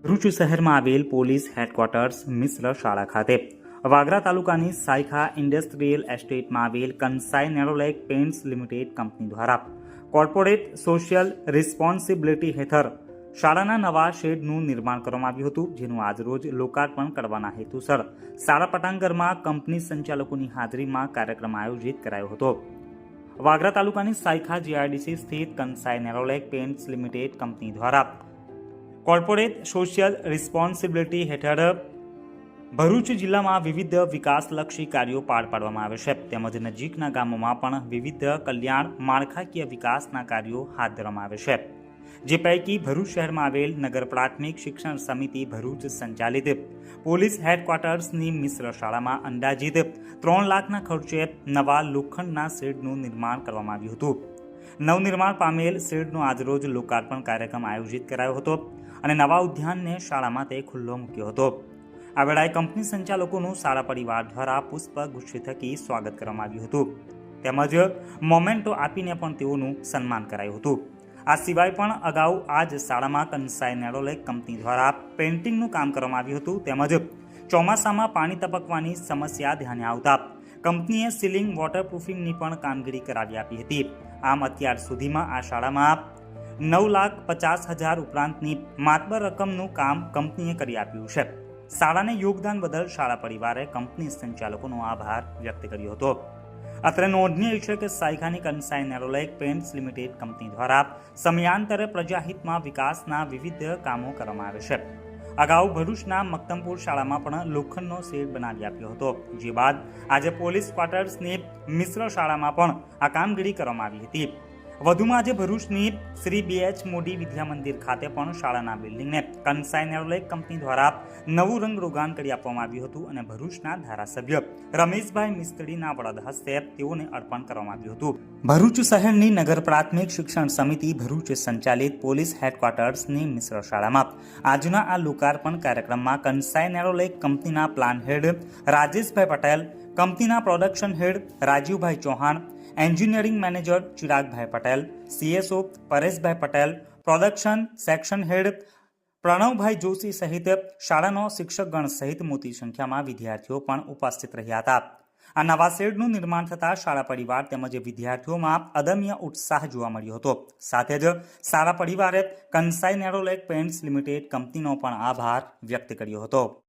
ભરૂચ શહેરમાં આવેલ police headquarters મિશ્ર શાળા ખાતે વાગરા તાલુકાની સાયખા ઇન્ડસ્ટ્રીયલ એસ્ટેટમાં આવેલ કંસાઈ નેરોલેક પેન્ટ્સ લિમિટેડ કંપની દ્વારા કોર્પોરેટ સોશિયલ રિસ્પોન્સિબિલિટી હેઠળ શાળાના નવા શેડનું નિર્માણ કરવામાં આવ્યું હતું, જેનું આજરોજ લોકાર્પણ કરવાના હેતુસર શાળા પટાંગણમાં કંપની સંચાલકોની હાજરીમાં કાર્યક્રમ આયોજિત કરાયો હતો. વાગરા તાલુકાની સાયખા જીઆઈડીસી સ્થિત કંસાઈ નેરોલેક પેન્ટ્સ લિમિટેડ કંપની દ્વારા કોર્પોરેટ સોશિયલ રિસ્પોન્સિબિલિટી હેઠળ ભરૂચ જિલ્લામાં વિવિધ વિકાસલક્ષી કાર્યો પાર પાડવામાં આવે છે, તેમજ નજીકના ગામોમાં પણ વિવિધ કલ્યાણ માળખાકીય વિકાસના કાર્યો હાથ ધરવામાં આવે છે. જે પૈકી ભરૂચ શહેરમાં આવેલ નગર પ્રાથમિક શિક્ષણ સમિતિ ભરૂચ સંચાલિત પોલીસ હેડક્વાર્ટર્સની મિશ્ર શાળામાં અંદાજિત 3 લાખના ખર્ચે નવા લોખંડના શેડનું નિર્માણ કરવામાં આવ્યું હતું. નવનિર્માણ પામેલ શેડનો આજરોજ લોકાર્પણ કાર્યક્રમ આયોજિત કરાયો હતો અને નવા ઉદ્યાનને શાળામાં તે ખુલ્લો મૂક્યો હતો. આ વેળાએ કંપની સંચાલકોનું શાળા પરિવાર દ્વારા પુષ્પગુચ્છ થકી સ્વાગત કરવામાં આવ્યું હતું, તેમજ મોમેન્ટો આપીને પણ તેઓનું સન્માન કરાયું હતું. આ સિવાય પણ અગાઉ આ જ શાળામાં કંસાઈ નેરોલેક કંપની દ્વારા પેઇન્ટિંગનું કામ કરવામાં આવ્યું હતું, તેમજ ચોમાસામાં પાણી ટપકવાની સમસ્યા ધ્યાને આવતા કંપનીએ સીલિંગ વોટરપ્રૂફિંગની પણ કામગીરી કરાવી આપી હતી. આમ અત્યાર સુધીમાં આ શાળામાં 9,50,000 ઉપરાંતની માતબર રકમનું કામ કંપનીએ કરી આપ્યું છે. શાળાને યોગદાન બદલ શાળા પરિવારે કંપની સંચાલકોનો આભાર વ્યક્ત કર્યો હતો. અત્રે નોંધનીય છે કે સાયખાની કંસાઈ નેરોલેક પેન્ટ્સ લિમિટેડ કંપની દ્વારા સમયાંતરે પ્રજાહિતમાં વિકાસના વિવિધ કામો કરવામાં આવે છે. અગાઉ ભરૂચના મક્તમપુર શાળામાં પણ લોખંડનો શેડ બનાવી આપ્યો હતો, જે બાદ આજે પોલીસ ક્વાર્ટર્સની મિશ્ર શાળામાં પણ આ કામગીરી કરવામાં આવી હતી. વધુમાં આજે ભરૂચની શ્રી BH મોદી વિદ્યા મંદિર ખાતે પણ શાળાના બિલ્ડિંગને કંસાઈ નેરોલેક કંપની દ્વારા નવું રંગરોગાન કરી આપવામાં આવ્યું હતું અને ભરૂચના ધારાસભ્ય રમેશભાઈ મિસ્ત્રીના વરદ હસ્તે તેઓને અર્પણ કરવામાં આવ્યું હતું. ભરૂચ શહેરની નગર પ્રાથમિક શિક્ષણ સમિતિ ભરૂચ સંચાલિત પોલીસ હેડક્વાર્ટર્સની મિશ્ર શાળામાં આજના આ લોકાર્પણ કાર્યક્રમમાં કંસાઈ નેરોલેક કંપનીના પ્લાન હેડ રાજેશભાઈ પટેલ, કંપનીના પ્રોડક્શન હેડ રાજીવભાઈ ચૌહાણ, એન્જિનિયરિંગ મેનેજર ચિરાગભાઈ પટેલ, CSO પરેશભાઈ પટેલ, પ્રોડક્શન સેક્શન હેડ પ્રણવભાઈ જોશી સહિત શાળાનો શિક્ષકગણ સહિત મોટી સંખ્યામાં વિદ્યાર્થીઓ પણ ઉપસ્થિત રહ્યા હતા. આ નવા શેડનું નિર્માણ થતાં શાળા પરિવાર તેમજ વિદ્યાર્થીઓમાં અદમ્ય ઉત્સાહ જોવા મળ્યો હતો. સાથે જ શાળા પરિવારે કંસાઈ નેરોલેક પેન્ટ્સ લિમિટેડ કંપનીનો પણ આભાર વ્યક્ત કર્યો હતો.